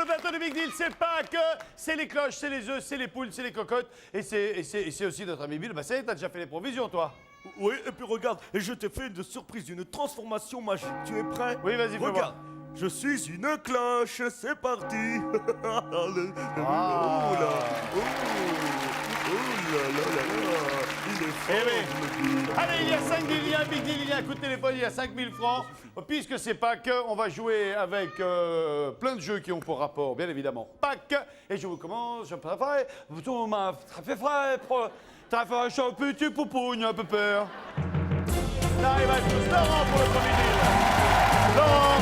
le plateau de Big Deal, c'est Pâques, c'est les cloches, c'est les œufs, c'est les poules, c'est les cocottes. Et c'est aussi notre ami Bill. Bah ça y est, t'as déjà fait les provisions, toi. Oui, et puis regarde, et je t'ai fait une surprise, une transformation magique. Tu es prêt? Oui, vas-y, fais regarde. Je suis une cloche, c'est parti. Ah. Oh là, oh là là là là. Il est fort, Eh oui. le Bill. Allez, il y a 5 deals, il y a un Big Deal, il y a un coup de téléphone, il y a 5000 francs. Puisque c'est Pâques, on va jouer avec plein de jeux qui ont pour rapport, bien évidemment, Pâques. Et je vous commence, je préfère, tout m'a fait frais, t'as fait un petit poupougne, un peu peur. Là, il va être Laurent pour le premier deal. Laurent.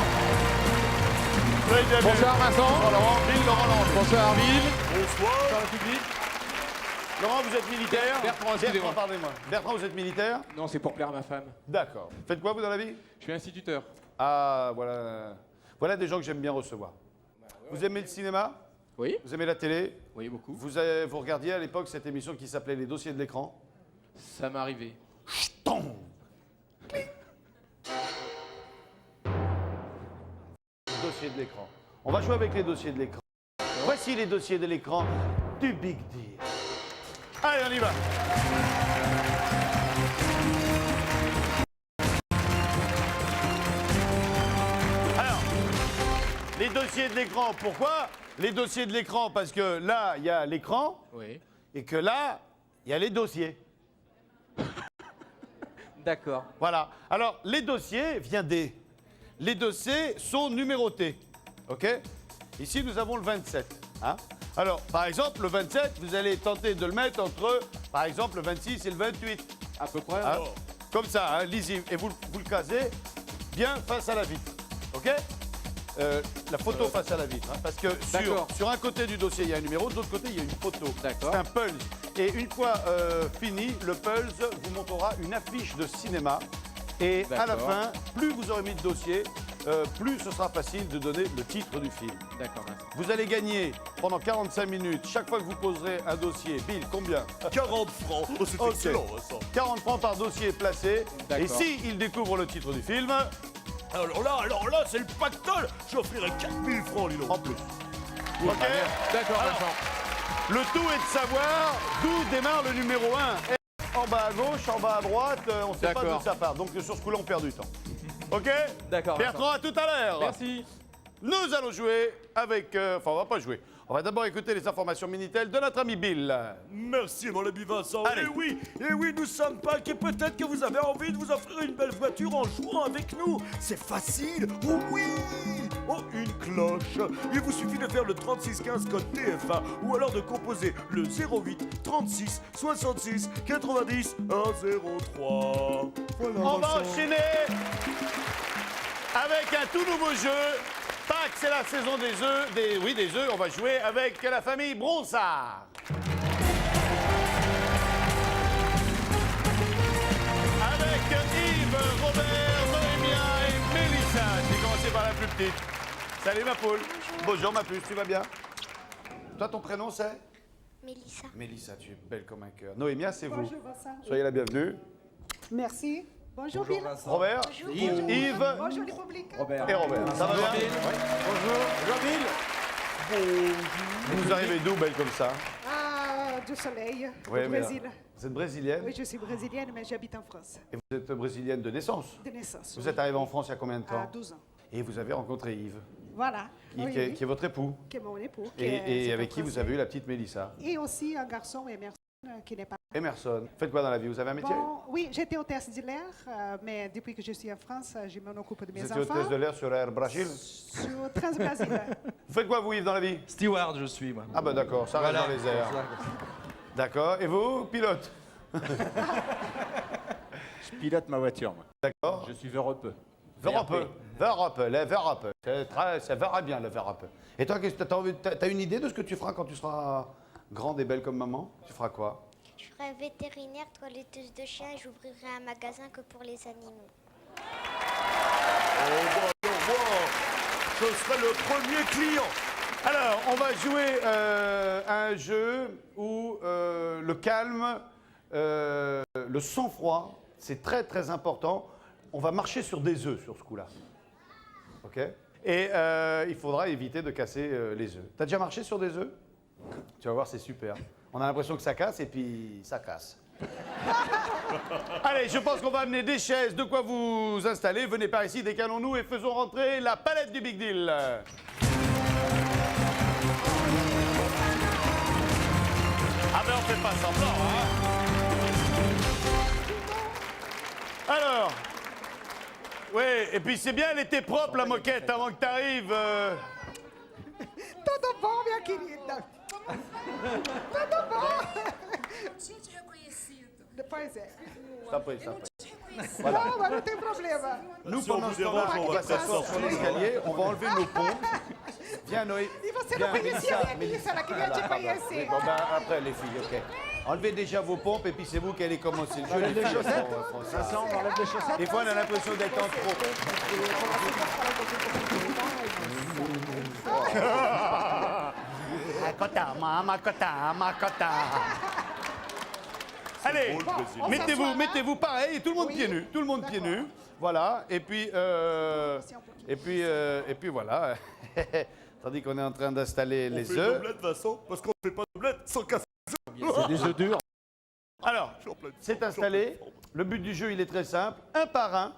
Bonsoir Vincent. Bonsoir Laurent. Bill, Laurent Lange. Bonsoir Arville. Bonsoir. Bonsoir le public. Laurent, vous êtes militaire? Bertrand, excusez-moi. Pardonnez-moi. Bertrand, vous êtes militaire? Non, c'est pour plaire à ma femme. D'accord. Faites quoi, vous, dans la vie? Je suis instituteur. Ah, voilà. Voilà des gens que j'aime bien recevoir. Vous aimez le cinéma? Oui. Vous aimez la télé? Oui, beaucoup. Vous regardiez à l'époque cette émission qui s'appelait Les dossiers de l'écran? Ça m'est arrivé. Dossiers de l'écran. On va jouer avec les dossiers de l'écran. Voici les dossiers de l'écran du Big Deal. Allez, on y va. Alors, les dossiers de l'écran, pourquoi? Les dossiers de l'écran, parce que là, il y a l'écran, Oui. et que là, il y a les dossiers. D'accord. Voilà. Alors, les dossiers viennent des. Les dossiers sont numérotés. OK? Ici, nous avons le 27. Hein? Alors, par exemple, le 27, vous allez tenter de le mettre entre, par exemple, le 26 et le 28. À peu près. Hein? Comme ça, hein, lisible. Et vous le casez bien face à la vitre. OK? La photo face à la vitre. Hein, parce que sur un côté du dossier, il y a un numéro, de l'autre côté, il y a une photo. D'accord. C'est un pulse. Et une fois fini, le pulse vous montrera une affiche de cinéma. Et à la fin, plus vous aurez mis de dossier, plus ce sera facile de donner le titre du film. D'accord, Vincent. Vous allez gagner pendant 45 minutes, chaque fois que vous poserez un dossier. Bill, combien? 40 francs. Oh, c'est Ok. excellent, ça. 40 francs par dossier placé. D'accord. Et s'il découvre le titre du film, Alors là, c'est le pactole. J'offrirai 4000 francs, Lilo. en plus. OK? D'accord, Alors, Vincent. le tout est de savoir d'où démarre le numéro 1. En bas à gauche, en bas à droite, on ne sait pas d'où ça part. Donc sur ce coup-là, on perd du temps. OK? D'accord, Bertrand, à tout à l'heure. Merci. Nous allons jouer avec... Enfin, on va pas jouer. On va d'abord écouter les informations Minitel de notre ami Bill. Merci, mon ami Vincent. Allez. Et oui, nous sommes Pâques et peut-être que vous avez envie de vous offrir une belle voiture en jouant avec nous. C'est facile. Oh oui. Oh, une cloche. Il vous suffit de faire le 3615 code TF1 ou alors de composer le 08 36 66 90 103. Voilà, On va Vincent. enchaîner avec un tout nouveau jeu. Pâques, c'est la saison des œufs. Des œufs. On va jouer avec la famille Bronsard. Avec Yves, Robert, Noémia et Mélissa. Je vais commencer par la plus petite. Salut ma poule. Bonjour ma puce, tu vas bien? Toi, ton prénom c'est? Mélissa. Mélissa, tu es belle comme un cœur. Noémia, c'est vous. Bonjour Vincent. Soyez la bienvenue. Merci. Bonjour Bill. Robert, Bonjour. Yves Bonjour les publics. et Robert. Ça va bien? Bonjour. Bonjour, Bill. Vous arrivez d'où, belle comme ça? Ah, du soleil, Oui, au mais Brésil. Vous êtes brésilienne Oui, je suis brésilienne, mais j'habite en France, et vous êtes brésilienne de naissance. de naissance. Vous êtes arrivée en France il y a combien de à temps? 12 ans. Et vous avez rencontré Yves, Voilà. Oui, oui. qui est votre époux. Qui est mon époux. Et avec qui vous avez eu la petite Mélissa. Et aussi un garçon, Emerson, qui n'est pas... Emerson. Faites quoi dans la vie? Vous avez un métier? Bon, oui, j'étais hôtesse de l'air, mais depuis que je suis en France, je m'en occupe de mes Vous étiez enfants. hôtesse de l'air sur Air Brasil? Sur Transbrasil. Vous faites quoi, vous, Yves, dans la vie? Steward, je suis, moi. Ah ben d'accord, ça reste Voilà. dans les airs. D'accord. Et vous, pilote? Je pilote ma voiture, moi. D'accord. Je suis Europe. Verrope. Le Verrope. Ça verra bien, le Verrope. Et toi, t'as une idée de ce que tu feras quand tu seras grande et belle comme maman? Tu feras quoi? Je serai vétérinaire, toiletteuse de chien et j'ouvrirai un magasin que pour les animaux. Oh, bon, moi, je serai le premier client. Alors, on va jouer à un jeu où le calme, le sang-froid, c'est très très important. On va marcher sur des œufs sur ce coup-là. OK? Et il faudra éviter de casser les œufs. T'as déjà marché sur des œufs? Tu vas voir, c'est super. On a l'impression que ça casse et puis ça casse. Allez, je pense qu'on va amener des chaises, de quoi vous installer. Venez par ici, décalons-nous et faisons rentrer la palette du Big Deal. Ah ben on fait pas semblant, hein. Alors, oui, et puis c'est bien, elle était propre la moquette avant que t'arrives. Tudo bom, minha querida? Tudo bom? Tinha te reconhecido. Pois é. Ça prie, ça prie. Não, mas não tem problema. Nous, Si on pendant vous ce temps-là, dérange, on va s'asseoir sur l'escalier, on va enlever nos pompes. Viens, Noé. E você Viens, não conhecia a Mélissa, Melissa, ela queria te Oui, conhecer. bon, ben, après, les filles, ok. Enlevez déjà vos pompes et puis c'est vous qui allez commencer le jeu. Les filles, elles font ça. on enlève les chaussettes. Des fois, on a l'impression d'être en trop. Makota, makota. Allez, drôle, Brésil. mettez-vous pareil, tout le monde pieds nus, tout le monde pieds nus. Voilà, et puis voilà. Tandis qu'on est en train d'installer On les fait une œufs. omelette, Vincent, parce qu'on fait pas d'omelette sans casser. C'est des œufs durs. Alors, c'est installé. Le but du jeu, il est très simple. Un par un,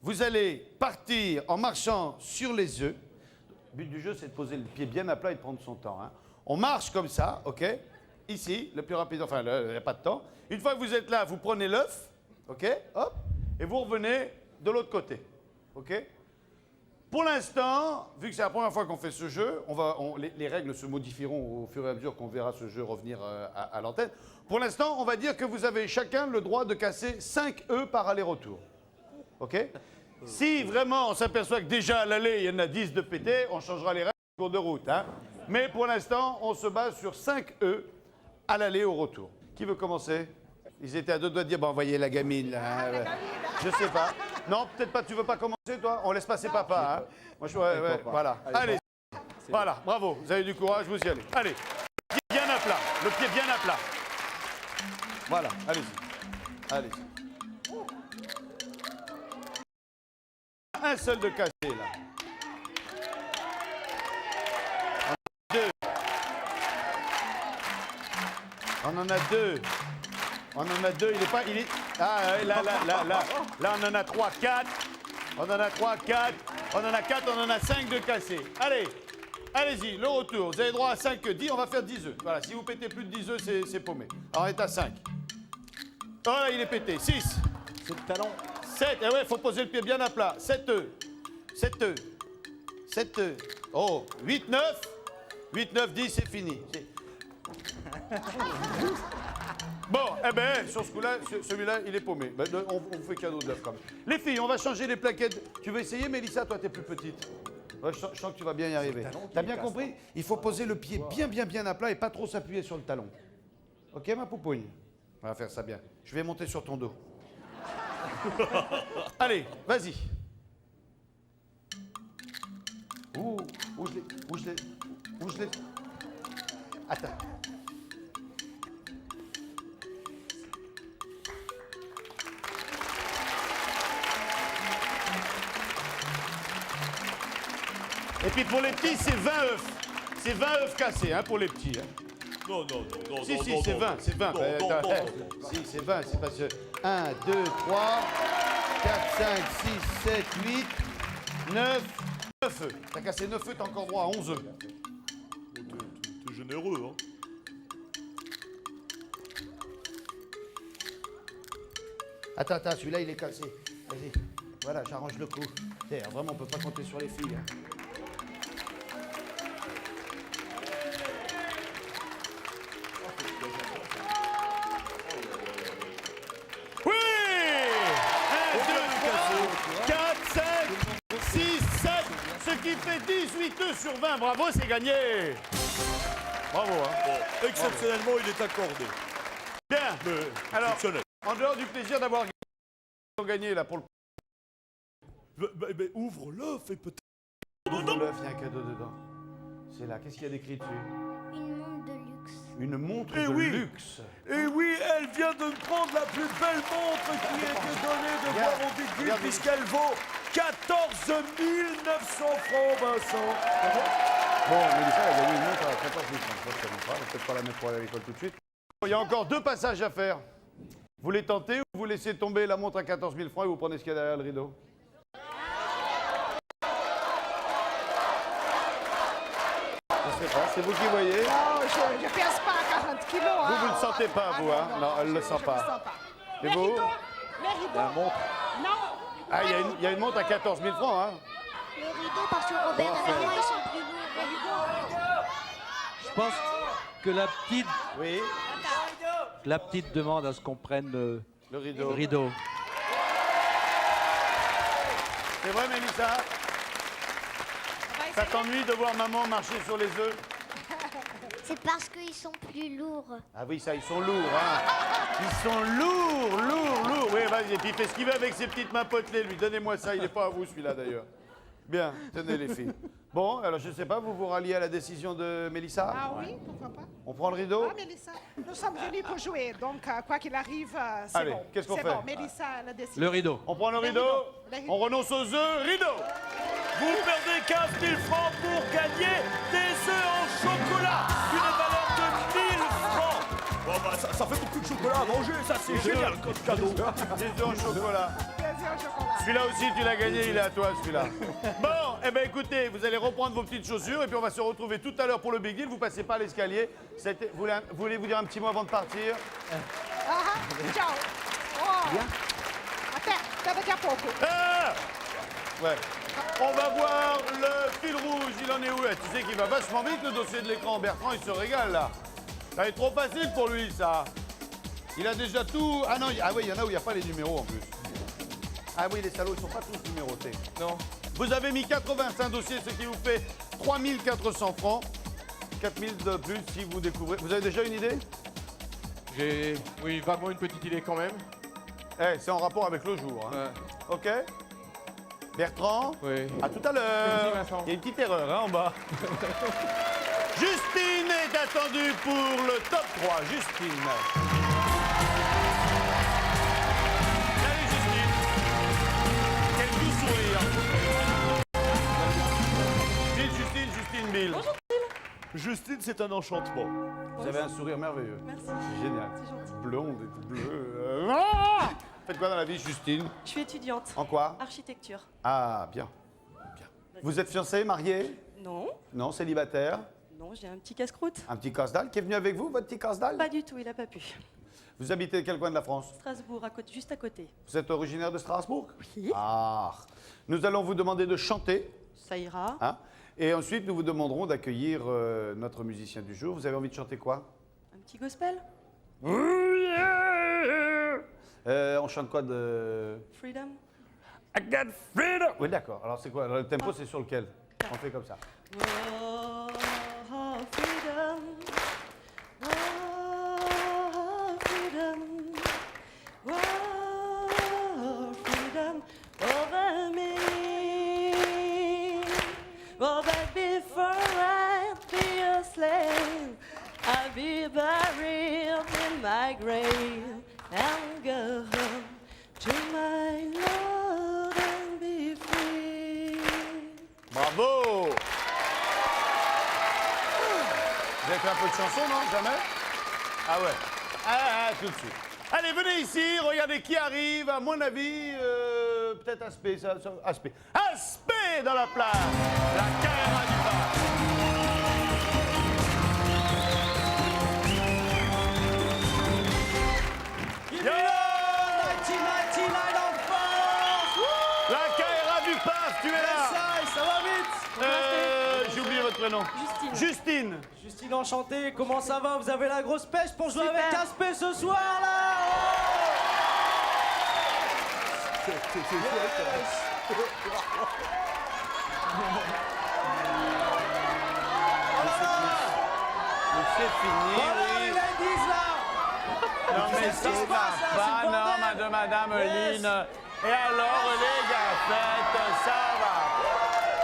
vous allez partir en marchant sur les œufs. Le but du jeu, c'est de poser le pied bien à plat et de prendre son temps, hein. On marche comme ça, ok? Ici, le plus rapide, enfin, il n'y a pas de temps. Une fois que vous êtes là, vous prenez l'œuf, ok? Hop, et vous revenez de l'autre côté, ok? Pour l'instant, vu que c'est la première fois qu'on fait ce jeu, les règles se modifieront au fur et à mesure qu'on verra ce jeu revenir à l'antenne. Pour l'instant, on va dire que vous avez chacun le droit de casser 5 œufs par aller-retour. OK? Si vraiment on s'aperçoit que déjà à l'aller, il y en a 10 de pétés, on changera les règles en cours de route, hein? Mais pour l'instant, on se base sur 5 œufs à l'aller au retour. Qui veut commencer? Ils étaient à deux doigts de dire, bon, envoyez la gamine, là. Hein, je sais pas. Non, peut-être pas, tu veux pas commencer, toi? On laisse passer papa, hein? Moi, ouais, voilà. Allez, voilà, bravo, vous avez du courage, vous y allez. Allez, pied bien à plat, le pied bien à plat. Voilà, allez-y, allez-y. Un seul de cassé, là. On en a deux. On en a deux, il est pas... Il est... Ah, là, on en a 3, 4. On en a 3, 4. On en a 4, on en a 5 de cassés. Allez, allez-y, le retour. Vous avez droit à 5, 10, on va faire 10 œufs. Voilà, si vous pétez plus de 10 œufs, c'est paumé. Alors, on est à 5. Oh là, il est pété. 6. C'est le talon. 7. Eh ouais, faut poser le pied bien à plat. 7 œufs. 7 œufs. 7 œufs. Oh, 8, 9. 8, 9, 10, c'est fini. Bon, eh ben, sur ce coup-là, celui-là, il est paumé. Ben, on vous fait cadeau de l'œuf quand même. Les filles, on va changer les plaquettes. Tu veux essayer, Mélissa? Toi, t'es plus petite. Ouais, je sens que tu vas bien y arriver. T'as bien compris? Il faut poser le pied bien à plat et pas trop s'appuyer sur le talon. Ok, ma poupouille? On va faire ça bien. Je vais monter sur ton dos. Allez, vas-y. Où je l'ai... Attends. Et puis pour les petits, c'est 20 œufs. C'est 20 œufs cassés, hein, pour les petits. Hein. Non. Si, c'est 20, c'est 20. Non. Si, c'est 20, c'est parce que 1, 2, 3, 4, 5, 6, 7, 8, 9 œufs. T'as cassé 9 œufs, t'as encore droit à 11 œufs. T'es généreux, hein. Attends, celui-là, il est cassé. Vas-y. Voilà, j'arrange le coup. Vraiment, on peut pas compter sur les filles. Hein. Oui! 1, 2, 3, 4, 5, 6, 7, ce qui fait 18 œufs sur 20. Bravo, c'est gagné. Bravo, hein. Bon, exceptionnellement, il est accordé. Bien. Mais, Alors, exceptionnel. en dehors du plaisir d'avoir gagné là pour le... Mais ouvre l'œuf et peut-être... Ouvre l'œuf, il y a un cadeau dedans. C'est là, qu'est-ce qu'il y a d'écrit dessus? Une montre de luxe. Une montre Eh de oui. luxe. Et oui, elle vient de me prendre la plus belle montre qui a été donnée de voir au Big Deal, Regarde, puisqu'elle vaut 14 900 francs, Vincent. Bon, Mélissa, elle a gagné une montre à 14 000 francs. Je pense qu'elle ne va peut-être pas la mettre pour aller à l'école tout de suite. Il y a encore 2 passages à faire. Vous les tentez ou vous laissez tomber la montre à 14 000 francs et vous prenez ce qu'il y a derrière le rideau? Je sais pas, c'est vous qui voyez. Non, je ne pèse pas 40 kilos. Vous ne le sentez pas, vous, hein? Non, elle ne le sent je pas. le sens pas. Et Les vous? rideaux, les rideaux. La montre. Non. Ah, il y a une montre à 14 000 francs, hein? Le rideau, parce que Robert et Maman, ils sont plus lourds. Les rideaux. Je pense que Oui. la petite demande à ce qu'on prenne Le le rideau. rideau. C'est vrai, Mélissa? Ça t'ennuie de voir maman marcher sur les œufs? C'est parce qu'ils sont plus lourds. Ah oui, ça, ils sont lourds, hein? Ils sont lourds. Oui, vas-y, et puis il fait ce qu'il veut avec ses petites mains potelées, lui. Donnez-moi ça, il n'est pas à vous, celui-là, d'ailleurs. Bien, tenez les filles. Bon, alors je ne sais pas, vous vous ralliez à la décision de Mélissa? Ah oui, pourquoi pas. On prend le rideau? Ah, Mélissa, nous sommes venus pour jouer, donc quoi qu'il arrive, c'est Allez, bon. qu'est-ce qu'on C'est fait? bon, Mélissa, elle a décidé. Le rideau. On prend le Les rideau? rideaux. Les rideaux. On renonce aux œufs, rideau! Vous perdez 15 000 francs pour gagner des œufs en chocolat d'une valeur de 1000 francs. Bon, bah, ça fait beaucoup de chocolat à manger, ça c'est génial comme cadeau. Des œufs au chocolat. Plaisir au chocolat. Celui-là aussi, tu l'as gagné, il est à toi, celui-là. Bon, eh bien écoutez, vous allez reprendre vos petites chaussures et puis on va se retrouver tout à l'heure pour le Big Deal. Vous passez pas l'escalier. Voulez-vous dire un petit mot avant de partir? Ah, ciao. Oh. Attends, ça veut dire beaucoup. Ah ouais. On va voir le fil rouge, il en est où? Tu sais qu'il va vachement vite le dossier de l'écran. Bertrand, il se régale là. Ça va être trop facile pour lui, ça. Il a déjà tout. Ah non, ah oui, il y en a où il n'y a pas les numéros en plus. Ah oui, les salauds, ils sont pas tous numérotés. Non. Vous avez mis 85 dossiers, ce qui vous fait 3 400 francs. 4 000 de plus si vous découvrez. Vous avez déjà une idée? J'ai, oui, vaguement une petite idée quand même. Eh, c'est en rapport avec le jour. Hein. Ok? Bertrand? Oui. À tout à l'heure. Merci, Vincent. Il y a une petite erreur hein, en bas. Justine est attendue pour le top 3. Justine. Salut Justine. Quel doux sourire. Justine, Bill. Bonjour. Justine, c'est un enchantement. Vous avez un sourire merveilleux. Merci. Génial. C'est gentil. Blonde et tout bleu. Ah faites quoi dans la vie, Justine? Je suis étudiante. En quoi? Architecture. Ah, bien. Bien. Vous êtes fiancé, marié? Non. Non, célibataire? Non, j'ai un petit casse-croûte. Un petit casse-dalle qui est venu avec vous, votre petit casse-dalle? Pas du tout, il a pas pu. Vous habitez quel coin de la France? Strasbourg, juste à côté. Vous êtes originaire de Strasbourg? Oui. Ah. Nous allons vous demander de chanter. Ça ira. Hein, et ensuite, nous vous demanderons d'accueillir notre musicien du jour. Vous avez envie de chanter quoi? Un petit gospel. On chante quoi de... Freedom. I got freedom. Oui, d'accord. Alors, c'est quoi? Le tempo, c'est sur lequel? On fait comme ça. Oh, freedom. Oh, freedom. Oh, freedom over me. Oh, that before I'd be a slave, I'd be buried in my grave and go home to my Lord and be free. Bravo! Vous avez fait un peu de chanson, non? Jamais? Ah ouais. Ah, tout de suite. Allez, venez ici, regardez qui arrive. À mon avis, peut-être Aspect. Aspect. Aspect dans la place. La carrière du bar. La Kaira du PAF, tu es là. Ça va vite. J'ai oublié votre prénom. Justine. Justine. Justine enchanté, comment ça va? Vous avez la grosse pêche pour jouer Super. avec Aspect ce soir là? C'est fini. Voilà oui. les ladies là. Non mais Qu'est-ce qui ça se va passe, là, pas, c'est le non, bordel. madame Yes. Lynn. Et alors les gars, faites, ça va.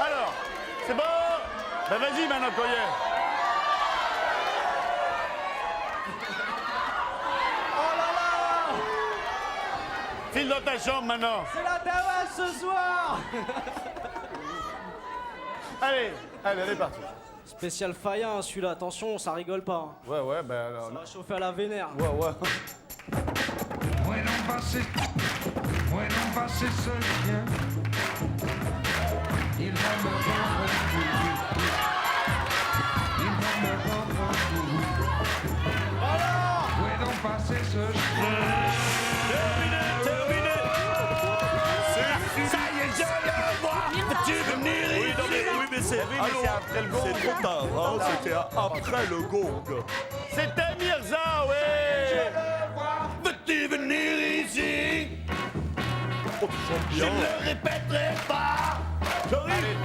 Alors, c'est bon? Ben vas-y maintenant, Coyer. Oh là là. File dans dans ta chambre maintenant. C'est la tabasse ce soir. Allez, allez, elle est partie. Spécial faïen, hein, celui-là, attention, ça rigole pas. Ouais, ben alors. Ça va chauffer à la vénère. Ouais. Bueno, va, c'est ce chien. Il va me rendre fou. Il va me rendre fou. Bueno, va, c'est ce chien. Terminé. C'est fini. Ça y est, je le vois. Tu veux venir ici? Oui, mais c'est mais c'est après le gong. C'est trop tard, hein. C'était après le gong. C'était Mirza, ouais. Veux-tu venir ici? Oh, tu chantes bien. Je ne le répéterai pas. J'arrive.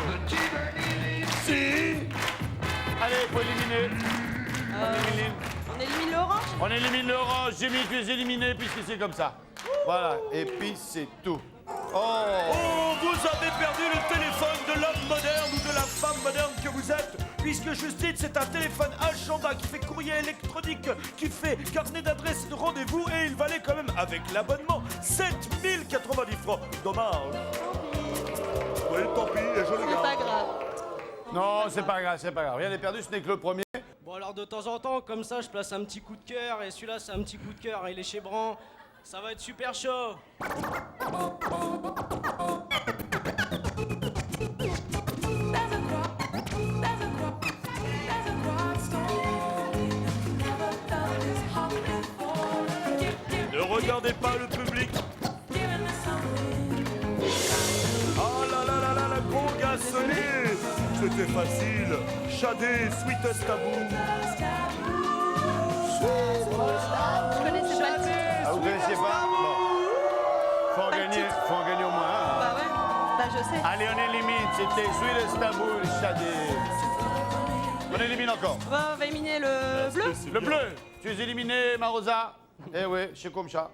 Veux-tu venir ici? Si. Allez, faut éliminer. On élimine l'orange. On élimine l'orange. Jimmy, tu es éliminé puisque c'est comme ça. Voilà, et puis c'est tout. Oh. Oh, vous avez perdu le téléphone de l'homme moderne ou de la femme moderne que vous êtes, puisque Justine, c'est un téléphone agenda qui fait courrier électronique, qui fait carnet d'adresse et de rendez-vous, et il valait quand même, avec l'abonnement, 7090 francs. Dommage. Oui, tant pis, et je le C'est garde. pas grave. Non, c'est pas grave. Rien n'est perdu, ce n'est que le premier. Bon alors de temps en temps, comme ça, je place un petit coup de cœur, et celui-là, c'est un petit coup de cœur, il est chez Bran. Ça va être super chaud. Ne regardez pas le public. Oh là là là là, la conga a sonné. C'était facile. Shadé, Sweetest Taboo. Je connaissais pas le titre. Ah, vous connaissiez pas? Bon. Faut en gagner au moins un. Bah ouais, bah je sais. Allez, on élimine. C'était Sweet Istanbul, Shadé. On élimine encore. On va éliminer le bleu. Le bleu. Tu es éliminé, Marosa. Eh oui, c'est comme ça.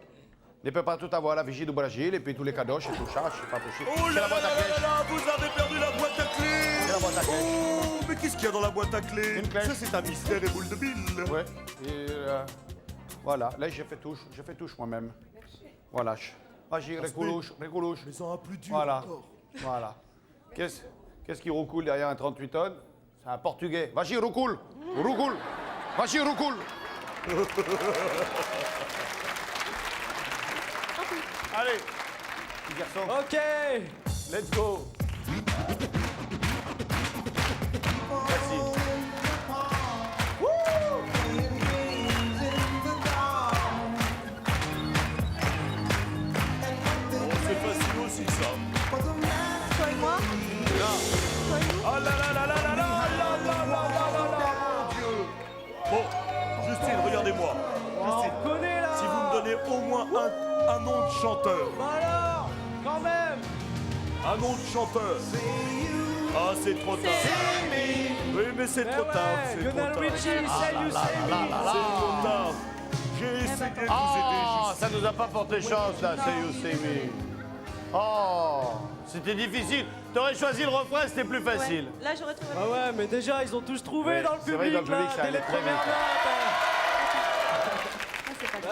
Ne peut pas tout avoir, la vigie du Brésil, et puis tous les cadeaux, c'est tout ça, c'est pas possible. Oh C'est là la là boîte à là clés. là là, vous avez perdu la boîte à clés. C'est la boîte à clés. Oh, mais qu'est-ce qu'il y a dans la boîte à clés? Une clé. Ça, c'est un mystère et boule de bille. Ouais. Et voilà, là j'ai fait touche moi-même. Voilà. Vas-y, recoulouche. Mais ça en a plus dur Voilà. encore. Voilà. Qu'est-ce qui roucoule derrière un 38 tonnes? C'est un portugais. Vas-y, roucoule. Vas-y, roucoule. Allez, petit garçon, Ok. let's go. Merci. Oh, c'est facile aussi, ça. Toi et moi. Oh là là là là là là là là là là là, mon Dieu. Bon, Justine, regardez-moi. Justine, Connais là. si vous me donnez au moins un nom de chanteur. Bah alors, quand même. Un nom de chanteur. Ah, c'est trop tard. Oui, mais c'est trop tard. C'est trop Lionel tard. Richie, say you say me. C'est trop tard. J'ai essayé de vous Oh, aider, ça nous a pas porté chance là, Say You Say Me. Oh, c'était difficile. T'aurais choisi le refrain, c'était plus facile. Ouais. Là, j'aurais trouvé. Ah ouais, mais déjà, ils ont tous trouvé Ouais, dans le c'est public, vrai, dans le public, là, ça dès allait les très premières vite.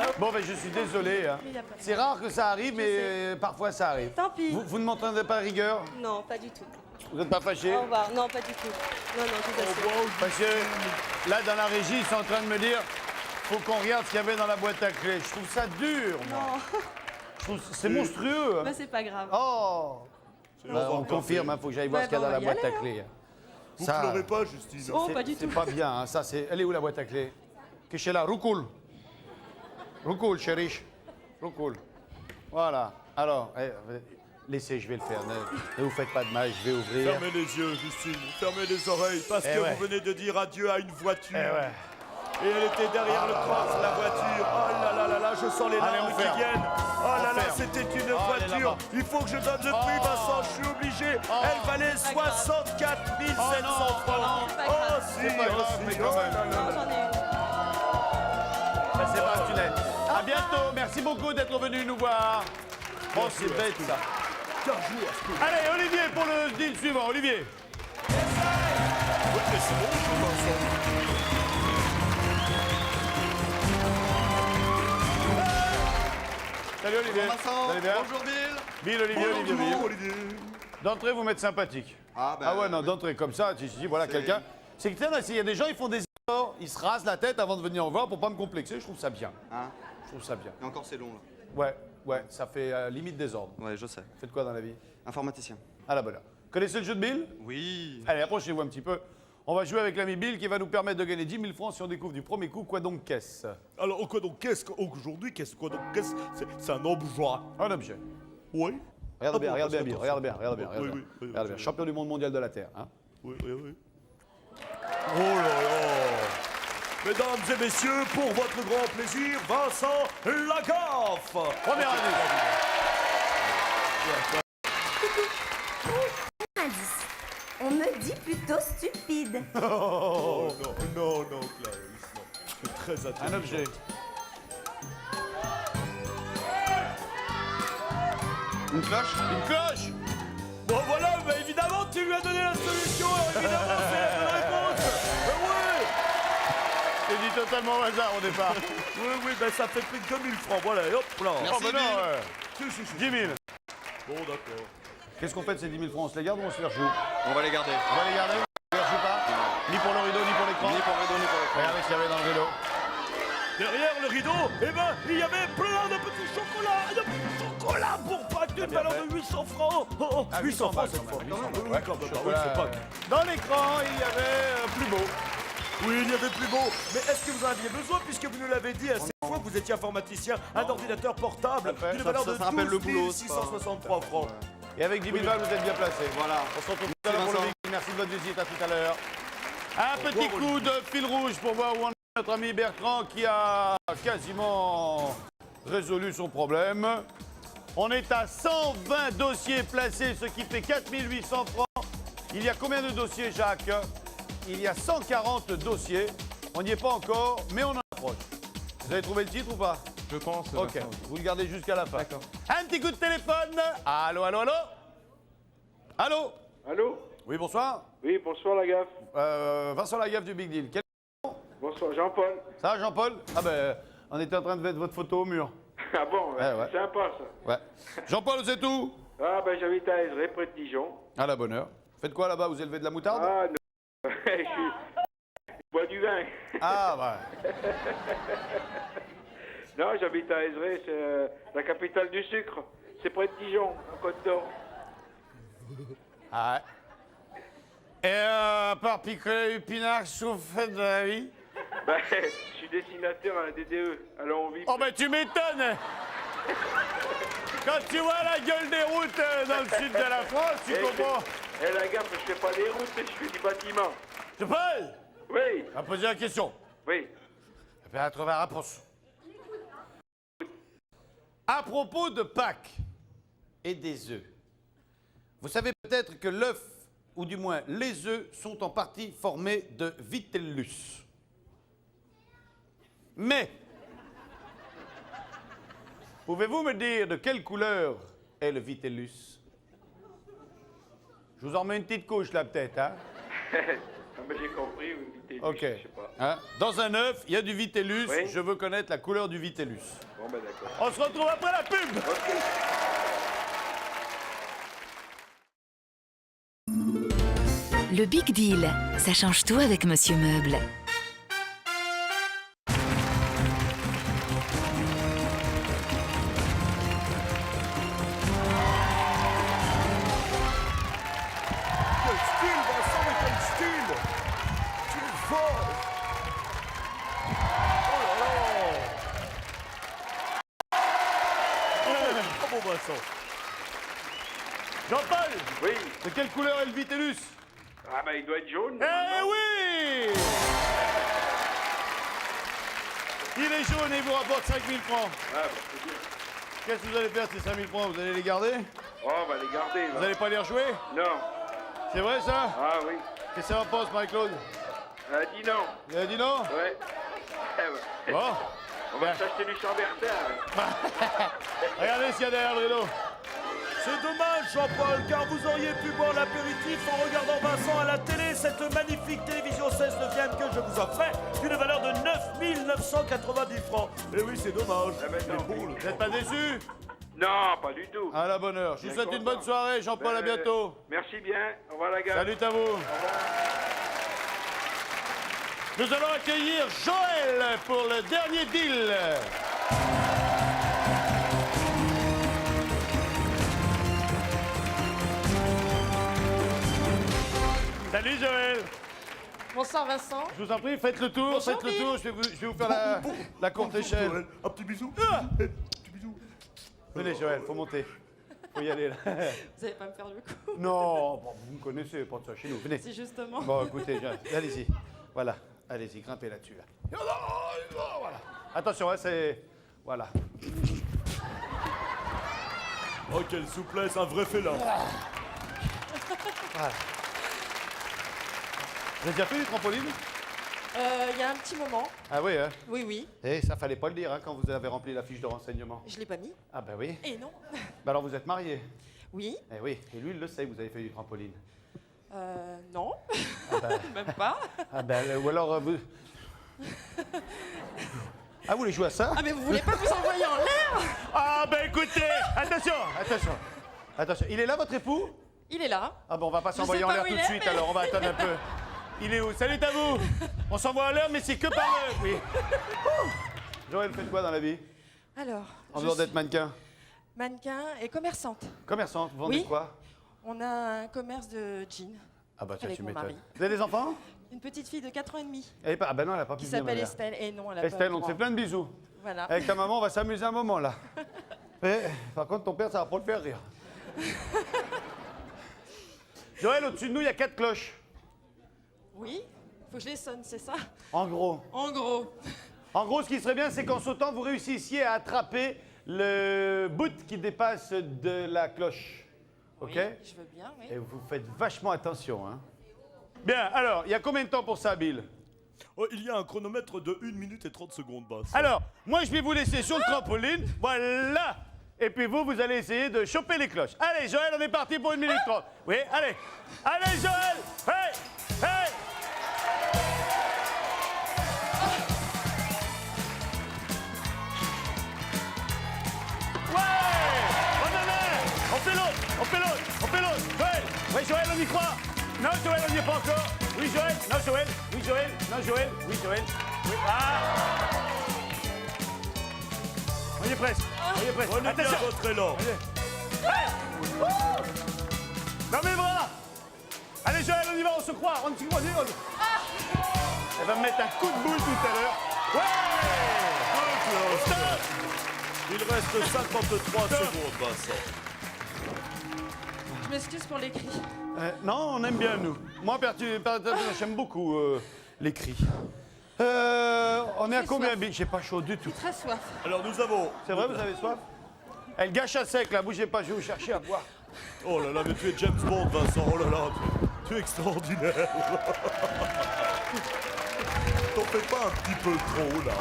notes. Bon, ben je suis désolé. Hein. Mais y a pas de- C'est rare que ça arrive, mais parfois ça arrive. Tant pis. Vous ne m'entendez pas à rigueur? Non, pas du tout. Vous n'êtes pas fâché? Au revoir. Non, pas du tout. Non, non, je vous assure. Parce que là, dans la régie, ils sont en train de me dire faut qu'on regarde ce qu'il y avait dans la boîte à clés. Je trouve ça dur, moi. Non, Je trouve c'est monstrueux. mais c'est pas grave. Oh! Bah, on confirme, il faut que j'aille voir Ouais, ce qu'il y a bah, dans la on va y boîte à aller, clés. Vous Ça, pleurez pas, Justine. Oh, c'est- pas du C'est tout. pas bien, hein. Ça, c'est... Elle est où la boîte à clés? Qu'est-ce que là? Roucoule. Roucoule, chérie. Roucoule. Voilà. Alors, laissez, je vais le faire. Ne vous faites pas de mal, je vais ouvrir. Fermez les yeux, Justine. Fermez les oreilles, parce Eh que ouais. vous venez de dire adieu à une voiture. Eh ouais. Et elle était derrière le trans, la voiture. Oh là là là là, je sens les Allez, larmes on qui ferme. viennent. Oh là On là, ferme. c'était une Oh, elle est voiture. là-bas. Il faut que je donne le prix, Vincent, je suis obligé. Elle valait 64 700 francs. c'est pas Oh grave. si, C'est pas grave, oh mais si. quand Oh même. là là Non, là. j'en ai une. Ben, c'est pas un tunnel. À bientôt. Merci beaucoup d'être venu nous voir. Oh, c'est bête, ça. 15 jours, est-ce que- Allez, Olivier, pour le deal suivant. Olivier. Ouais, mais c'est bon, Vincent. Salut Olivier. Vous allez bien? Bonjour Bill. Bill, Olivier, Olivier, Bill. Olivier. D'entrée, vous m'êtes sympathique. Ah ouais, non, d'entrée comme ça, tu dis, voilà, quelqu'un. C'est que, il y a des gens, ils font des efforts, ils se rasent la tête avant de venir en voir pour pas me complexer. Je trouve ça bien. Hein? Je trouve ça bien. Et encore c'est long là. Ouais, ça fait limite désordre. Ouais, je sais. Faites quoi dans la vie? Informaticien. À la bonne heure. Connaissez le jeu de Bill? Oui. Allez, approchez-vous un petit peu. On va jouer avec l'ami Bill qui va nous permettre de gagner 10 000 francs si on découvre du premier coup. Quoi donc qu'est-ce? Alors, quoi donc, qu'aujourd'hui, quoi donc, qu'est-ce c'est un objet. Un objet. Oui. Regarde bien, bon, regarde bien, parce Bill. que- Regarde bien. Oui, oui, Regarde bien. Champion du monde mondial de la Terre. Hein? Oui. Oh là là. Mesdames et messieurs, pour votre grand plaisir, Vincent Lagaffe. Première année. Indice. On me dit plutôt stupide. Oh non, Clarisse, non. C'est très Un intelligent. objet. Une cloche? Une cloche. Bon voilà, bah évidemment, tu lui as donné la solution, alors évidemment, c'est la bonne réponse. Oui. C'est dit totalement au hasard au départ. Oui, ben ça fait plus de 2000 francs, voilà, et hop là. Oh, ben non, Si. 10 000. Bon, d'accord. Qu'est-ce qu'on fait de ces 10 000 francs? On se les garde ou on se les rejoue? On va les garder. On va les garder? On les rejoue pas? Ni pour le rideau, ni pour l'écran? Ni pour le rideau, ni pour l'écran. Regardez ce qu'il y avait dans le rideau. Derrière le rideau, eh ben, il y avait plein de petits chocolats pour Pâques d'une valeur de 800 francs. Oh, Ah, 800 francs 800 cette fois. quand même, Oui, ouais. quand même, oui, Chocolat, c'est Pâques. Dans l'écran, il y avait plus beau. Oui, il y avait plus beau. Mais est-ce que vous en aviez besoin, puisque vous nous l'avez dit à cette fois que vous étiez informaticien, un ordinateur portable Tout à fait. d'une valeur Ça de rappelle le 12 boulot, c'est pas- 663 francs. Et avec 10 000 balles, vous êtes bien placé. Voilà. On se retrouve tout à l'heure pour le Vincent. week-end. Merci de votre visite, à tout à l'heure. Un petit coup de fil rouge pour voir où on est notre ami Bertrand qui a quasiment résolu son problème. On est à 120 dossiers placés, ce qui fait 4 800 francs. Il y a combien de dossiers, Jacques? Il y a 140 dossiers. On n'y est pas encore, mais on en approche. Vous avez trouvé le titre ou pas? Je pense. Ok, Vincent. vous le gardez jusqu'à la fin. D'accord. Un petit coup de téléphone. Allô? Allô? Allô? Oui, bonsoir. Oui, bonsoir la gaffe. Vincent Lagaffe du Big Deal. Bonsoir Jean-Paul. Ça va, Jean-Paul? Ah ben, on était en train de mettre votre photo au mur. Ah bon, Ouais, ouais. c'est sympa ça. Ouais. Jean-Paul, vous êtes où? Ah ben j'habite à Ezray, près de Dijon. À la bonne heure. Faites quoi là-bas? Vous élevez de la moutarde? Ah non, je bois du vin. Ah, bah. Non, j'habite à Ezray, c'est la capitale du sucre. C'est près de Dijon, en Côte d'Or. Ah ouais. Et par picoler épinard, qu'est-ce que vous faites de la vie? Ben, je suis dessinateur à la DDE, alors on vit... Oh ben tu m'étonnes! Quand tu vois la gueule des routes dans le sud de la France, tu comprends? Eh la gaffe, je fais pas des routes, je fais du bâtiment. Jean-Paul! Oui, On va poser la question. oui. Et puis, à trouver la réponse. À propos de Pâques et des œufs, vous savez peut-être que l'œuf, ou du moins les œufs, sont en partie formés de vitellus. Mais, pouvez-vous me dire de quelle couleur est le vitellus? Je vous en remets une petite couche là peut-être, hein? Ah, ben, j'ai compris, vous me dites, Ok. je sais pas. Hein? Dans un œuf, il y a du vitellus. Oui. Je veux connaître la couleur du vitellus. Bon ben d'accord. On se retrouve après la pub. Le Big Deal, ça change tout avec Monsieur Meuble. Quel style, Vincent, mais quel style! Tu es fort! Oh là là! Bravo, Vincent! Jean-Paul, Oui. de quelle couleur est le vitellus? Ah ben il doit être jaune. Eh normalement. oui! Il est jaune et il vous rapporte 5 000 francs. Ah ben c'est bien. Qu'est-ce que vous allez faire ces 5 000 francs? Vous allez les garder? Oh on va les garder Vous là. n'allez pas les rejouer? Non. C'est vrai ça? Ah oui. Qu'est-ce que ça en pense, Marie-Claude? Dis non. Vous avez dit non? Ouais. Eh ben, Bon. on va s'acheter du chambertin. Regardez s'il y a derrière le rideau. C'est dommage, Jean-Paul, car vous auriez pu boire l'apéritif en regardant Vincent à la télé, cette magnifique télévision 16/9 que je vous offrais, d'une valeur de 9 990 francs. Et oui, c'est dommage. Vous n'êtes pas déçus? Non, pas du tout. À la bonne heure. Je vous Bien souhaite une content. bonne soirée, Jean-Paul, à bientôt. Merci bien. Au revoir la gare. Salut à vous. Nous allons accueillir Joël pour le dernier deal. Salut Joël. Bonsoir Vincent. Je vous en prie, faites le tour, Bonjour, faites le Bill. tour. Je vais vous faire la courte échelle. Joël, un petit bisou. Petit bisou. Venez Joël, faut monter. Faut y aller là. Vous allez pas me faire du coup. Non, bon, vous me connaissez, pas de ça chez nous. Venez. C'est justement. Bon, écoutez, allez-y. Voilà, allez-y, grimpez là-dessus. Là. Voilà. Attention, hein, c'est... Voilà. Oh, quelle souplesse, un vrai félin. Voilà. Vous avez déjà fait du trampoline? Il y a un petit moment. Ah oui, hein? Oui, oui. Eh, ça fallait pas le dire hein, quand vous avez rempli la fiche de renseignement. Je l'ai pas mis. Ah ben oui. Et non. Bah alors vous êtes mariés? Oui. Eh oui, et lui il le sait que vous avez fait du trampoline. Non. Ah ben, Même pas. ah ben ou alors vous... Ah vous voulez jouer à ça? Ah mais vous voulez pas vous envoyer en l'air? Ah ben écoutez, attention, attention. Attention, il est là votre époux? Il est là. Ah bon, on va pas Je s'envoyer sais en pas l'air où tout il de est, suite mais- alors, on va attendre un peu. Il est où? Salut à vous. On s'envoie en l'air mais c'est que par le... Oui. Joël, faites quoi dans la vie? Alors. En je dehors suis d'être mannequin? mannequin et commerçante. Commerçante, vous vendez Oui. quoi? On a un commerce de jeans. Ah bah tiens, Avec tu mon m'étonnes. mari. Vous avez des enfants? Une petite fille de 4 ans et demi Elle est pas... Ah bah non, elle a pas pu qui venir, s'appelle ma mère. Estelle. Et non, elle a pas Estelle, le on te droit. fait plein de bisous. Voilà. Avec ta maman, on va s'amuser un moment là. Mais, par contre, ton père, ça va pas le faire rire. Joël, au-dessus de nous, il y a 4 cloches. Oui. Faut que je les sonne, c'est ça? En gros. En gros. En gros, ce qui serait bien, c'est qu'en sautant, vous réussissiez à attraper le bout qui dépasse de la cloche. OK? Oui, je veux bien, oui. Et vous faites vachement attention, hein. Bien, alors, il y a combien de temps pour ça, Bill? Oh, il y a un chronomètre de 1 minute et 30 secondes, Vincent. Alors, moi, je vais vous laisser sur le trampoline. Voilà. Et puis vous, vous allez essayer de choper les cloches. Allez, Joël, on est parti pour 1 minute 30. Oui, allez. Allez, Joël. Hey, hey. Ouais. On fait l'autre. On fait l'autre. On fait l'autre. Joël. Oui, Joël, on y croit. Non, Joël, on n'y est pas encore. Oui, Joël. Non, Joël. Oui, Joël. Non, Joël. Oui, Joël. Oui. Ah. On y est presque. On y est presque. Prenez bien Attention. votre élan. Hey. Non mais voilà. Allez Joël, on y va, on se croit. On s'y croit. Elle va me mettre un coup de boule tout à l'heure. Ouais. Stop. Il reste 53 secondes, Vincent. Je m'excuse pour les cris. Non, on aime bien nous. Moi, j'aime beaucoup les cris. On est à J'ai combien, soif. Bill? J'ai pas chaud du tout. Très soif. Alors nous avons... C'est vrai, vous avez soif? Elle gâche à sec là, bougez pas, je vais vous chercher à boire. Oh là là, mais tu es James Bond, Vincent. Oh là là, tu es extraordinaire. T'en fais pas un petit peu trop, là.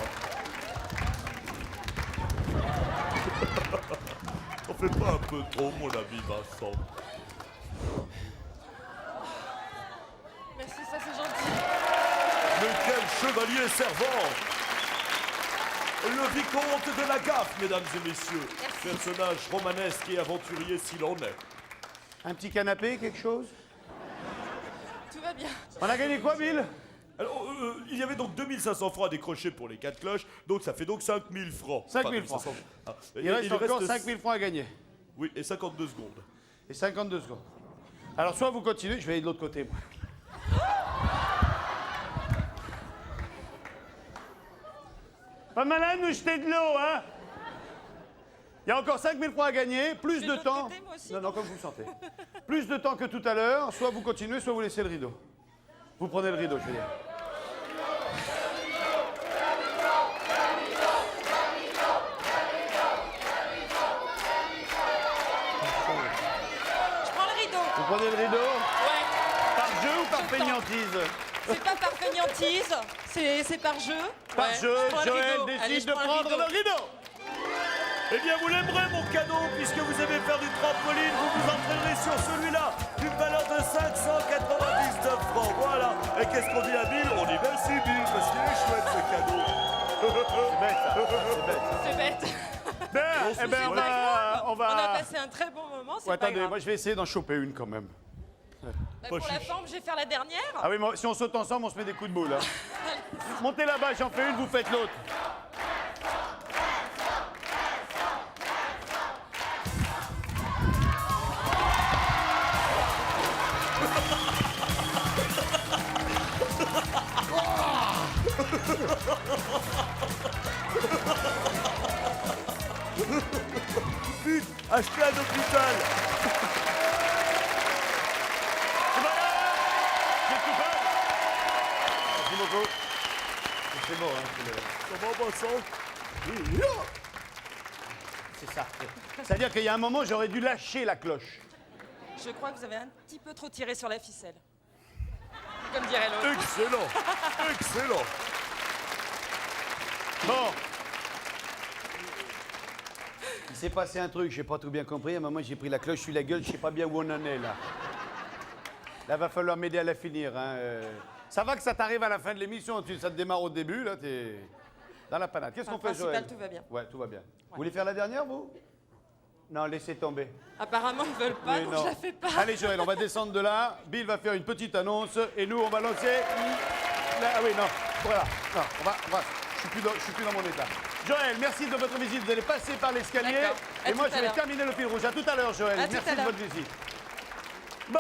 T'en fais pas un peu trop, mon ami Vincent. Merci, ça c'est gentil. Mais quel chevalier servant! Le vicomte de la Gaffe, mesdames et messieurs. Personnage romanesque et aventurier s'il en est. Un petit canapé, quelque chose? Tout va bien. On a gagné quoi, Bill? Alors, il y avait donc 2500 francs à décrocher pour les 4 cloches, donc ça fait donc 5000 francs. 5000 francs. 500. Ah, Il reste encore 5000 francs à gagner. Oui, et 52 secondes. Et 52 secondes. Alors, soit vous continuez, je vais aller de l'autre côté, moi. Pas malin de nous jeter de l'eau, hein? Il y a encore 5000 francs à gagner, plus de l'autre temps. côté, moi aussi, non, non comme vous le sentez. Plus de temps que tout à l'heure, soit vous continuez, soit vous laissez le rideau. Vous prenez le rideau, je veux dire. Je prends le rideau. Vous prenez le rideau? Ouais. Par jeu ou par Tout le temps. feignantise? C'est pas par feignantise, c'est par jeu. Par Ouais, jeu, je prends le Joël rideau. décide Allez, je de prends prendre le rideau. Eh bien, vous l'aimerez, mon cadeau, puisque vous aimez faire du trampoline, vous vous entraînerez sur celui-là, d'une valeur de 599 francs. Voilà. Et qu'est-ce qu'on dit à Bill? On dit merci, Bill, parce qu'il est chouette, ce cadeau. C'est bête, ça. C'est bête. C'est bête. Bien, eh ben, on On a va... passé un très bon moment, c'est Ouais, pas attendez, grave. moi je vais essayer d'en choper une quand même. Bah, pour la forme, je vais faire la dernière. Ah oui, mais si on saute ensemble, on se met des coups de boule. Hein. Montez là-bas, j'en fais une, vous faites l'autre. Vite, achetez un hôpital. Merci beaucoup. C'est bon, hein. Comment, Vincent? C'est ça. C'est-à-dire qu'il y a un moment, j'aurais dû lâcher la cloche. Je crois que vous avez un petit peu trop tiré sur la ficelle. Comme dirait l'autre. Excellent. Excellent. Bon. Il s'est passé un truc, j'ai pas tout bien compris. À un moment, j'ai pris la cloche sur la gueule, je sais pas bien où on en est là. Là, va falloir m'aider à la finir. Hein. Ça va que ça t'arrive à la fin de l'émission, ça te démarre au début, là, t'es dans la panade. Qu'est-ce qu'on fait, Joël? Tout va bien. Ouais, tout va bien. Vous voulez faire la dernière, vous? Non, laissez tomber. Apparemment, ils veulent pas, Mais donc non. je la fais pas. Allez, Joël, on va descendre de là. Bill va faire une petite annonce et nous, on va lancer. Ah oui, non, voilà. Non, je suis plus dans mon état. Joël, merci de votre visite. Vous allez passer par l'escalier. D'accord. À Et moi, tout je à vais l'heure. terminer le fil rouge. À tout à l'heure, Joël. À tout Merci à de l'heure. votre visite. Bon.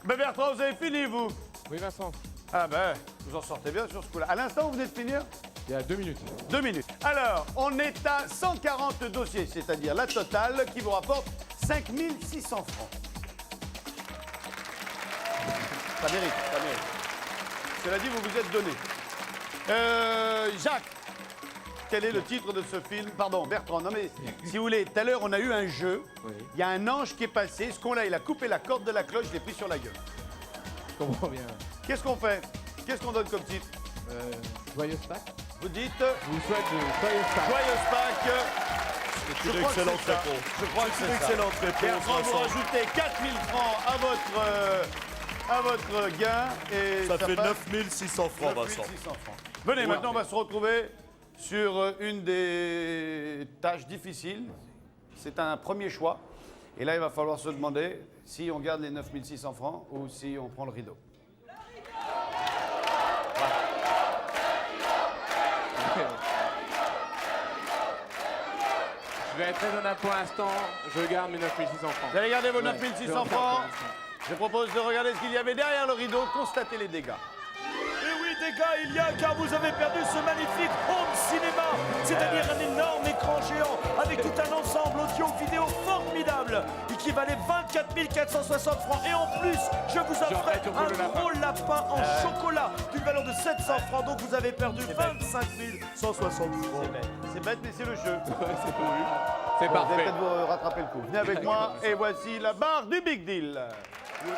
Ben Bertrand, vous avez fini, vous? Oui, Vincent. Ah ben, vous en sortez bien sur ce coup-là. À l'instant, vous venez de finir? Il y a 2 minutes. 2 minutes. Alors, on est à 140 dossiers, c'est-à-dire la totale qui vous rapporte 5 600 francs. Ça mérite, ça mérite. Cela dit, vous vous êtes donné. Jacques, quel est le titre de ce film? Pardon, Bertrand, non mais, si vous voulez, tout à l'heure, on a eu un jeu. Oui. Il y a un ange qui est passé. Ce qu'on a, il a coupé la corde de la cloche, je l'ai pris sur la gueule. Je comprends bien. Qu'est-ce qu'on fait? Qu'est-ce qu'on donne comme titre? Joyeuse Pâques. Vous dites Je vous souhaite de joyeuses Pâques. Joyeuse Pâques. C'est une excellente réponse. Je crois que C'est c'est une ça. excellente réponse, Bertrand, vous Vincent. rajoutez 4 000 francs à votre gain. Et Ça fait passe 9 600 francs, 9 Vincent. 600 francs. Venez, maintenant, on va se retrouver sur une des tâches difficiles. C'est un premier choix. Et là, il va falloir se demander si on garde les 9 600 francs ou si on prend le rideau. Je vais être raisonnable pour l'instant. Je garde mes 9600 francs. Vous allez garder vos Ouais, 9 je vais 600 en faire francs. pour l'instant. Je propose de regarder ce qu'il y avait derrière le rideau, constater les dégâts. Et oui, dégâts il y a, car vous avez perdu ce magnifique home cinéma, c'est-à-dire un énorme écran géant avec tout un ensemble audio-vidéo formidable qui valait 24 460 francs. Et en plus, je vous offrais J'aurais un le lapin. gros lapin en chocolat d'une valeur de 700 francs. Donc vous avez perdu 25 160 francs. C'est bête, mais c'est le jeu. C'est Vous allez parfait. peut-être vous rattraper le coup. Venez avec moi et voici la barre du Big Deal. Oui,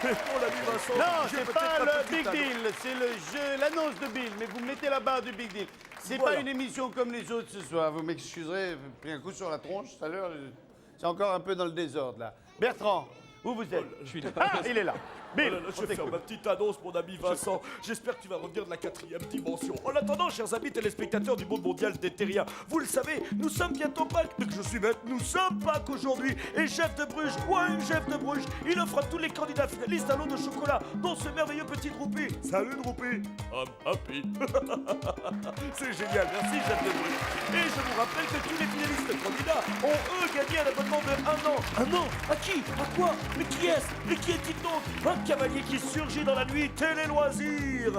mais mon ami Vincent, Non, j'ai c'est peut-être pas ma le petite Big annonce. Deal, c'est le jeu, l'annonce de Bill. Mais vous mettez la barre du Big Deal. C'est Voilà. pas une émission comme les autres ce soir. Vous m'excuserez, j'ai pris un coup sur la tronche tout à l'heure. C'est encore un peu dans le désordre là. Bertrand, où vous êtes? Je suis là. Ah, il est là. Bill, Oh là là, je on vais faire t'écoute. ma petite annonce, mon ami Vincent. J'espère que tu vas revenir de la 4e dimension. En attendant, chers amis téléspectateurs du monde mondial des terriens, vous le savez, nous sommes bientôt Pâques. Dès que je suis bête, nous sommes Pâques aujourd'hui. Et Jeff de Bruges, Jeff de Bruges, il offre à tous les candidats finalistes un lot de chocolat, dont ce merveilleux petit Droupé. Salut Droupé. I'm happy. C'est génial, merci Jeff de Bruges. Et je vous rappelle que tous les finalistes candidats ont eux gagné un abonnement de 1 an. 1 an? À qui? À quoi? Mais qui est-ce? Mais qui est-il donc? Un cavalier qui surgit dans la nuit, Télé Loisirs.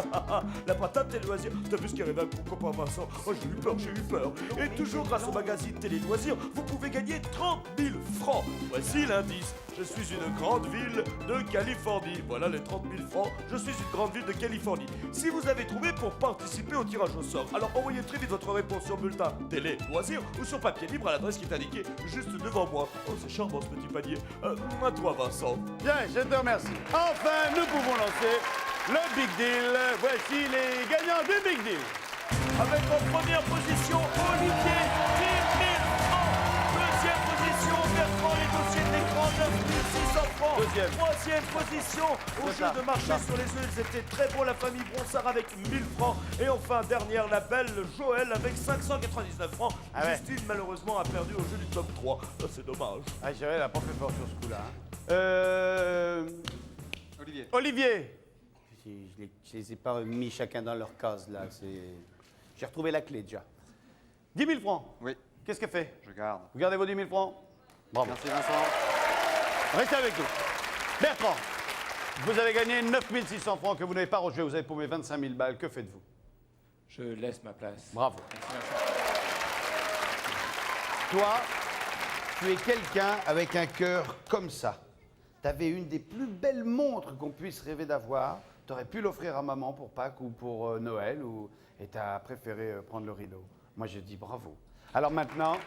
La patate Télé Loisirs. T'as vu ce qui arrive à mon copain Vincent? Oh, j'ai eu peur. Et toujours grâce au magazine Télé Loisirs, vous pouvez gagner 30 000 francs. Voici l'indice. Je suis une grande ville de Californie. Voilà les 30 000 francs. Je suis une grande ville de Californie. Si vous avez trouvé pour participer au tirage au sort, alors envoyez très vite votre réponse sur bulletin Télé Loisirs ou sur papier libre à l'adresse qui est indiquée juste devant moi. Oh, c'est charmant ce petit panier. À toi Vincent. Bien, je te remercie. Enfin, nous pouvons lancer le Big Deal. Voici les gagnants du Big Deal. Avec en première position Olivier troisième. Troisième position au C'est jeu ça, de marcher ça. sur les œufs. C'était très bon, la famille Bronsard avec 1000 francs. Et enfin, dernière, la belle Joël avec 599 francs. Ah ouais. Justine, malheureusement, a perdu au jeu du top 3. Ah, c'est dommage. Ah, Joël n'a pas fait fort sur ce coup-là. Olivier. Olivier. Je les ai pas mis chacun dans leur case, là. J'ai retrouvé la clé, déjà. 10 000 francs. Oui, Qu'est-ce qu'elle fait? je garde. Vous gardez vos 10 000 francs? Bravo. Merci Vincent. Restez avec nous. Bertrand, vous avez gagné 9 600 francs que vous n'avez pas rejoué. Vous avez paumé 25 000 balles. Que faites-vous? Je laisse ma place. Bravo. Merci Vincent. Toi, tu es quelqu'un avec un cœur comme ça. Tu avais une des plus belles montres qu'on puisse rêver d'avoir. Tu aurais pu l'offrir à maman pour Pâques ou pour Noël, et tu as préféré prendre le rideau. Moi, je dis bravo. Alors maintenant,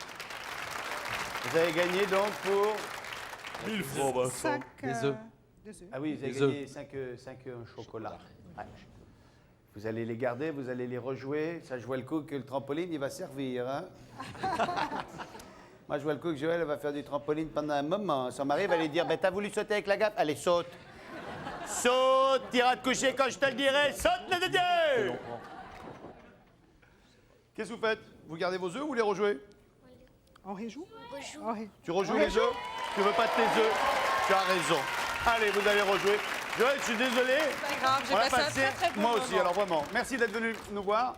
vous avez gagné donc pour... 1000 francs, Vincent. 5 Des œufs. Ah oui, vous avez Des gagné 5 œufs au chocolat. Ouais. Vous allez les garder, vous allez les rejouer. Ça, je vois le coup que le trampoline, il va servir. Hein? Moi, je vois le coup que Joël va faire du trampoline pendant un moment. Son mari va lui dire, ben, t'as voulu sauter avec la gaffe? Allez, saute. Saute, t'iras te coucher quand je te le dirai. Saute, le dédié. Qu'est-ce que vous faites? Vous gardez vos œufs ou vous les rejouez? On rejoue? Rejoue. On re- Tu rejoues on les rejoue? œufs? Tu veux pas de tes œufs? Tu as raison. Allez, vous allez rejouer. Joël, je suis désolé. Pas grave, j'ai On a passé un passé, très très bon moi moment. aussi, alors vraiment. Merci d'être venu nous voir.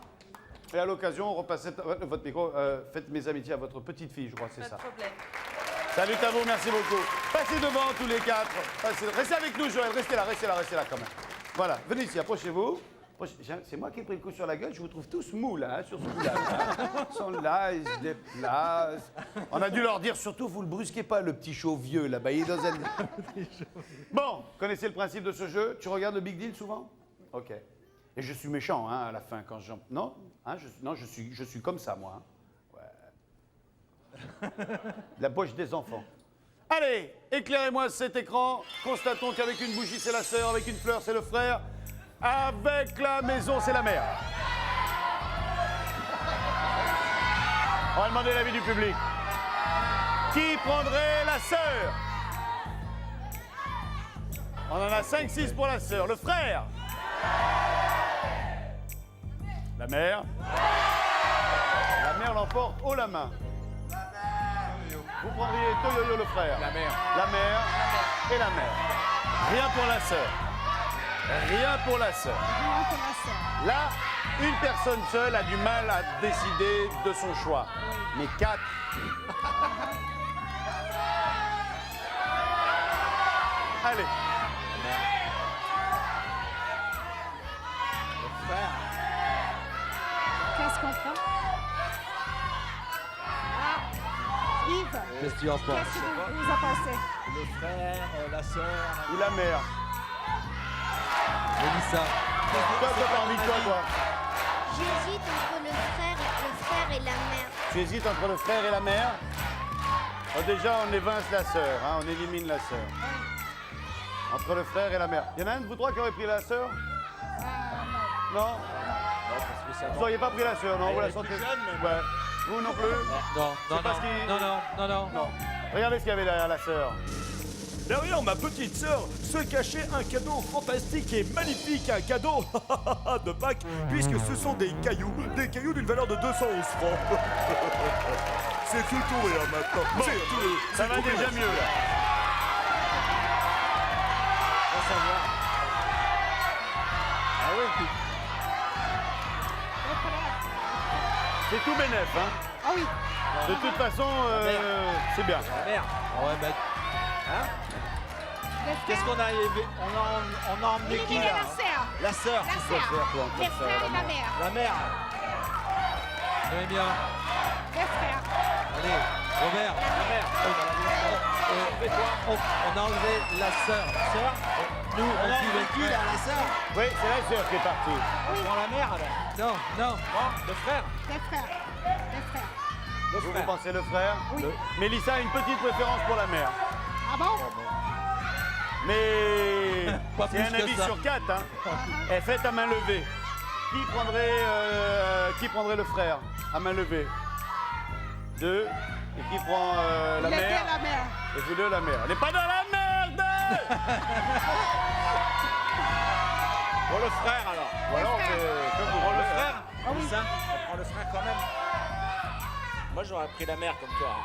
Et à l'occasion, repassez votre micro. Faites mes amitiés à votre petite fille, je crois, c'est Pas ça. de problème. Salut à vous, merci beaucoup. Passez devant tous les quatre. Restez avec nous, Joël. Restez là quand même. Voilà, venez ici, approchez-vous. C'est moi qui ai pris le coup sur la gueule, je vous trouve tous mous là, hein, sur ce coup-là. Ils sont là, ils se déplacent. On a dû leur dire, surtout, vous le brusquez pas, le petit chauve vieux là-bas, il est dans un... Bon, connaissez le principe de ce jeu? Tu regardes le Big Deal souvent? Ok. Et je suis méchant, hein, à la fin, quand j'en... Non, hein, je suis comme ça, moi. Hein. Ouais. La poche des enfants. Allez, éclairez-moi cet écran. Constatons qu'avec une bougie, c'est la sœur, avec une fleur, c'est le frère. Avec la maison, c'est la mère. On va demander l'avis du public. Qui prendrait la sœur? On en a 5-6 pour la sœur. Le frère? La mère? La mère l'emporte haut la main. Vous prendriez Toyoyo le frère? La mère. La mère et la mère. Rien pour la sœur. Rien pour la sœur. Rien pour la sœur. Là, une personne seule a du mal à décider de son choix. Mais 4. Allez. Qu'est-ce qu'on prend? Yves, Qu'est-ce que tu en penses? qu'est-ce que vous a passé? Le frère, la sœur. Ou la mère. Mélissa. Toi, t'as envie de quoi, toi? J'hésite entre le frère et la mère. Tu hésites entre le frère et la mère? Oh, déjà, on évince la sœur, hein, on élimine la sœur. Entre le frère et la mère. Il y en a un de vous trois qui aurait pris la sœur? Non? Vous n'auriez pas pris la sœur, non? Vous la sentez? Ouais. Vous non plus? Non, non, parce non, qu'il- non, non, non, non, Non. Regardez ce qu'il y avait derrière la sœur. Derrière ma petite sœur se cachait un cadeau fantastique et magnifique, un cadeau de Pâques, puisque ce sont des cailloux d'une valeur de 211 francs. C'est tout pour rien maintenant. Bon, C'est tout. ça va c'est déjà tout. mieux, là. Ah oui? C'est tout bénef, hein? Ah oui. De toute façon, c'est bien. La mère. Ah ouais, mais... Hein? Le Qu'est-ce frère, qu'on a élevé? On a emmené qui, éliminer là? la sœur. La sœur, La tu peux sœur. faire, toi, Les entre frères ça, et la mère. La mère. Très bien. Les frères. Allez, Robert, la mère. On a enlevé la sœur. Sœur, nous, on dit qui, là, la sœur? Oui, c'est la sœur qui est partie. On prend la mère, alors. Non, non, le frère. Les frères. Les frères. Le Vous frère. pensez le frère? Oui. Mélissa a une petite préférence pour la mère. Ah bon? Mais Pas c'est plus un que avis ça. sur 4, hein. Et faites à main levée. Qui prendrait le frère à main levée? 2. Et qui prend la Les deux, mère? la mère. Et vous deux, la mère. Elle n'est pas dans la merde! Bon, le frère alors. Voilà, on fait comme vous Prends le voulez. frère. Ah oui. Ça, on prend le frère quand même. Moi, j'aurais pris la mère comme toi.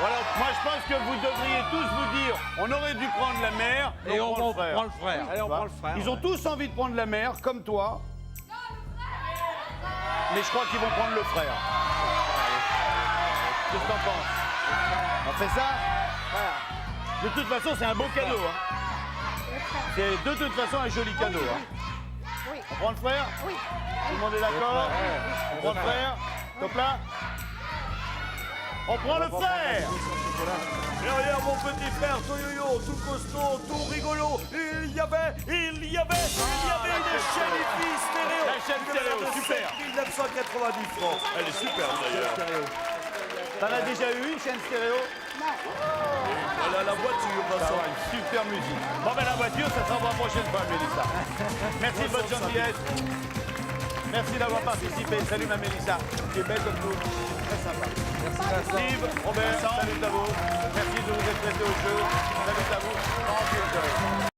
Voilà, moi je pense que vous devriez tous vous dire, on aurait dû prendre la mère Et on prend prend le frère. Allez, on Bah, prend le frère. Ils ont tous envie de prendre la mère, comme toi. Mais je crois qu'ils vont prendre le frère. Qu'est-ce que t'en penses? On fait ça? De toute façon, c'est un beau cadeau. Hein. C'est de toute façon un joli cadeau. Hein. Oui. On prend le frère? Oui. Tout le monde est d'accord? On prend le frère? Top là? On prend le frère! Derrière mon petit frère, tout yo-yo, tout costaud, tout rigolo, il y avait une chaîne IFI stéréo. La chaîne stéréo, super. 1990 francs. Elle est super d'ailleurs. T'en as déjà eu une chaîne stéréo? Elle a la voiture, Ça Vincent. va, une super musique. Bon ben la voiture, ça sera pour la prochaine fois, Mélissa. Merci de votre gentillesse. Merci d'avoir participé. Salut ma Mélissa. Tu es belle comme tout. Très sympa. Steve, Robert, salut à vous. Merci de vous être prêté au jeu. Salut à vous.